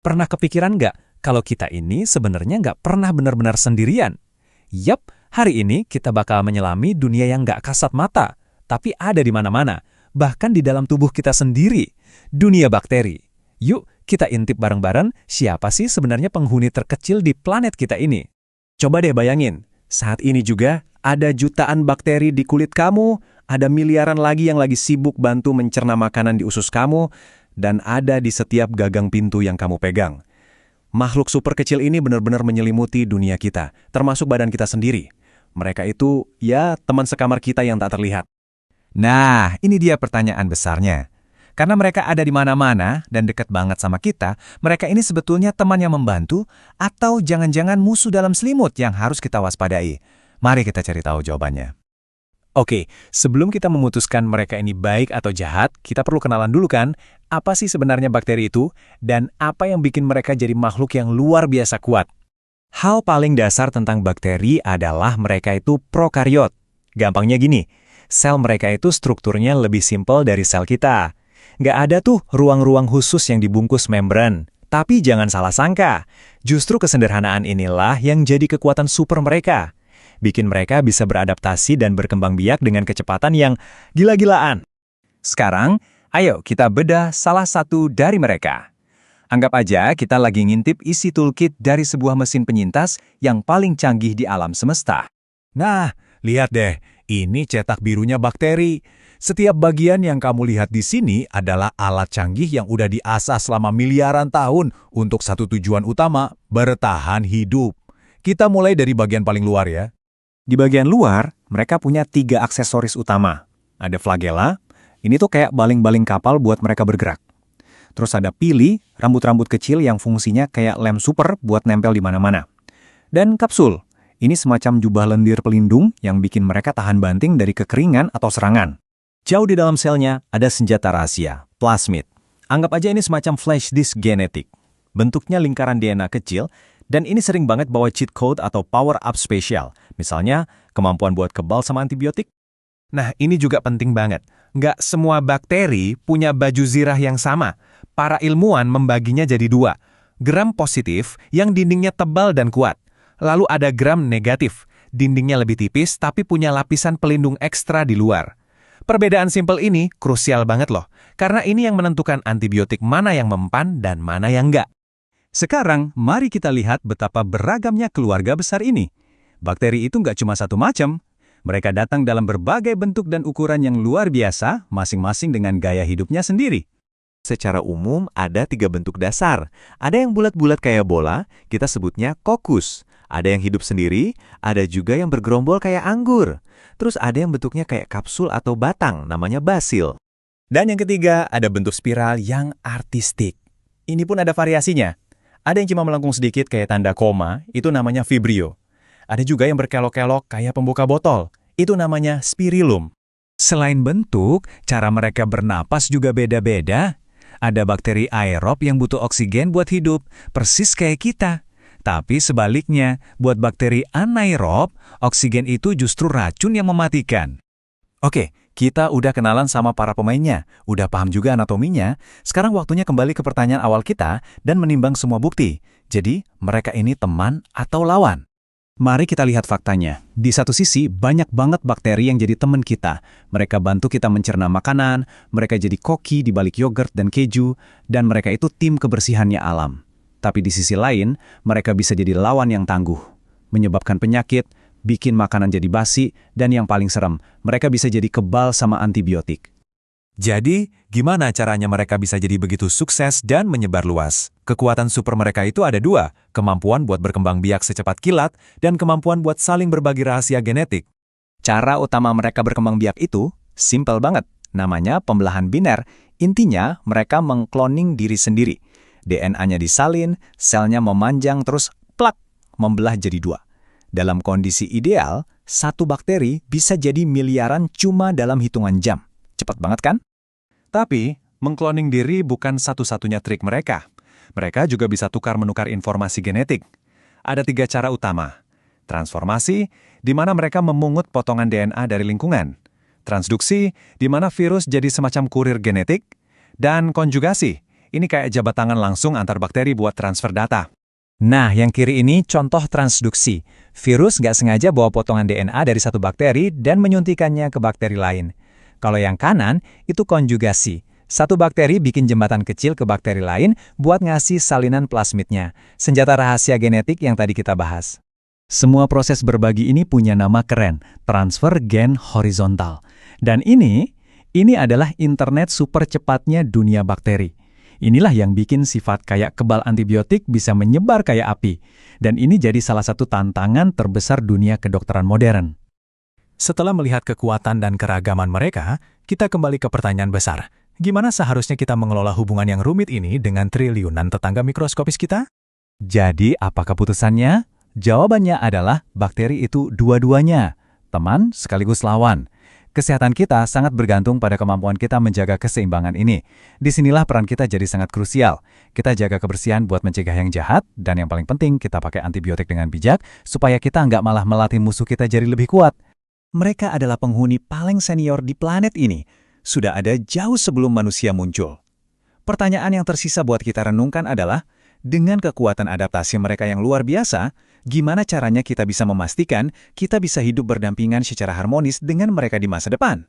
Pernah kepikiran nggak kalau kita ini sebenarnya nggak pernah benar-benar sendirian? Yap, hari ini kita bakal menyelami dunia yang nggak kasat mata, tapi ada di mana-mana, bahkan di dalam tubuh kita sendiri, dunia bakteri. Yuk, kita intip bareng-bareng siapa sih sebenarnya penghuni terkecil di planet kita ini. Coba deh bayangin, saat ini juga ada jutaan bakteri di kulit kamu, ada miliaran lagi yang lagi sibuk bantu mencerna makanan di usus kamu, dan ada di setiap gagang pintu yang kamu pegang. Makhluk super kecil ini benar-benar menyelimuti dunia kita, termasuk badan kita sendiri. Mereka itu, ya, teman sekamar kita yang tak terlihat. Nah, ini dia pertanyaan besarnya. Karena mereka ada di mana-mana dan dekat banget sama kita, mereka ini sebetulnya teman yang membantu atau jangan-jangan musuh dalam selimut yang harus kita waspadai. Mari kita cari tahu jawabannya. Oke, sebelum kita memutuskan mereka ini baik atau jahat, kita perlu kenalan dulu kan, apa sih sebenarnya bakteri itu, dan apa yang bikin mereka jadi makhluk yang luar biasa kuat. Hal paling dasar tentang bakteri adalah mereka itu prokariot. Gampangnya gini, sel mereka itu strukturnya lebih simpel dari sel kita. Nggak ada tuh ruang-ruang khusus yang dibungkus membran. Tapi jangan salah sangka, justru kesederhanaan inilah yang jadi kekuatan super mereka. Bikin mereka bisa beradaptasi dan berkembang biak dengan kecepatan yang gila-gilaan. Sekarang, ayo kita bedah salah satu dari mereka. Anggap aja kita lagi ngintip isi toolkit dari sebuah mesin penyintas yang paling canggih di alam semesta. Nah, lihat deh, ini cetak birunya bakteri. Setiap bagian yang kamu lihat di sini adalah alat canggih yang udah diasah selama miliaran tahun untuk satu tujuan utama, bertahan hidup. Kita mulai dari bagian paling luar ya. Di bagian luar, mereka punya 3 aksesoris utama. Ada flagella, ini tuh kayak baling-baling kapal buat mereka bergerak. Terus ada pili, rambut-rambut kecil yang fungsinya kayak lem super buat nempel di mana-mana. Dan kapsul, ini semacam jubah lendir pelindung yang bikin mereka tahan banting dari kekeringan atau serangan. Jauh di dalam selnya ada senjata rahasia, plasmid. Anggap aja ini semacam flash disk genetik. Bentuknya lingkaran DNA kecil, dan ini sering banget bawa cheat code atau power up spesial. Misalnya, kemampuan buat kebal sama antibiotik. Nah, ini juga penting banget. Nggak semua bakteri punya baju zirah yang sama. Para ilmuwan membaginya jadi 2. Gram positif yang dindingnya tebal dan kuat. Lalu ada gram negatif. Dindingnya lebih tipis tapi punya lapisan pelindung ekstra di luar. Perbedaan simpel ini krusial banget loh, karena ini yang menentukan antibiotik mana yang mempan dan mana yang enggak. Sekarang, mari kita lihat betapa beragamnya keluarga besar ini. Bakteri itu nggak cuma satu macam. Mereka datang dalam berbagai bentuk dan ukuran yang luar biasa, masing-masing dengan gaya hidupnya sendiri. Secara umum, ada 3 bentuk dasar. Ada yang bulat-bulat kayak bola, kita sebutnya kokus. Ada yang hidup sendiri, ada juga yang bergerombol kayak anggur. Terus ada yang bentuknya kayak kapsul atau batang, namanya basil. Dan yang ketiga, ada bentuk spiral yang artistik. Ini pun ada variasinya. Ada yang cuma melengkung sedikit kayak tanda koma, itu namanya vibrio. Ada juga yang berkelok-kelok kayak pembuka botol, itu namanya spirillum. Selain bentuk, cara mereka bernapas juga beda-beda. Ada bakteri aerob yang butuh oksigen buat hidup, persis kayak kita. Tapi sebaliknya, buat bakteri anaerob, oksigen itu justru racun yang mematikan. Oke, kita udah kenalan sama para pemainnya, udah paham juga anatominya. Sekarang waktunya kembali ke pertanyaan awal kita dan menimbang semua bukti. Jadi, mereka ini teman atau lawan? Mari kita lihat faktanya. Di satu sisi, banyak banget bakteri yang jadi teman kita. Mereka bantu kita mencerna makanan, mereka jadi koki di balik yogurt dan keju, dan mereka itu tim kebersihannya alam. Tapi di sisi lain, mereka bisa jadi lawan yang tangguh, menyebabkan penyakit, bikin makanan jadi basi, dan yang paling serem, mereka bisa jadi kebal sama antibiotik. Jadi, gimana caranya mereka bisa jadi begitu sukses dan menyebar luas? Kekuatan super mereka itu ada 2, kemampuan buat berkembang biak secepat kilat, dan kemampuan buat saling berbagi rahasia genetik. Cara utama mereka berkembang biak itu simpel banget, namanya pembelahan biner. Intinya, mereka mengkloning diri sendiri. DNA-nya disalin, selnya memanjang terus plak, membelah jadi 2. Dalam kondisi ideal, satu bakteri bisa jadi miliaran cuma dalam hitungan jam. Cepat banget kan? Tapi, mengkloning diri bukan satu-satunya trik mereka. Mereka juga bisa tukar-menukar informasi genetik. Ada 3 cara utama. Transformasi, di mana mereka memungut potongan DNA dari lingkungan. Transduksi, di mana virus jadi semacam kurir genetik. Dan konjugasi, Ini kayak jabat tangan langsung antar bakteri buat transfer data. Nah, yang kiri ini contoh transduksi. Virus nggak sengaja bawa potongan DNA dari satu bakteri dan menyuntikannya ke bakteri lain. Kalau yang kanan, itu konjugasi. Satu bakteri bikin jembatan kecil ke bakteri lain buat ngasih salinan plasmidnya, senjata rahasia genetik yang tadi kita bahas. Semua proses berbagi ini punya nama keren, transfer gen horizontal. Dan ini adalah internet super cepatnya dunia bakteri. Inilah yang bikin sifat kayak kebal antibiotik bisa menyebar kayak api. Dan ini jadi salah satu tantangan terbesar dunia kedokteran modern. Setelah melihat kekuatan dan keragaman mereka, kita kembali ke pertanyaan besar. Gimana seharusnya kita mengelola hubungan yang rumit ini dengan triliunan tetangga mikroskopis kita? Jadi apa keputusannya? Jawabannya adalah bakteri itu dua-duanya, teman sekaligus lawan. Kesehatan kita sangat bergantung pada kemampuan kita menjaga keseimbangan ini. Disinilah peran kita jadi sangat krusial. Kita jaga kebersihan buat mencegah yang jahat, dan yang paling penting kita pakai antibiotik dengan bijak, supaya kita nggak malah melatih musuh kita jadi lebih kuat. Mereka adalah penghuni paling senior di planet ini. Sudah ada jauh sebelum manusia muncul. Pertanyaan yang tersisa buat kita renungkan adalah, dengan kekuatan adaptasi mereka yang luar biasa, gimana caranya kita bisa memastikan kita bisa hidup berdampingan secara harmonis dengan mereka di masa depan?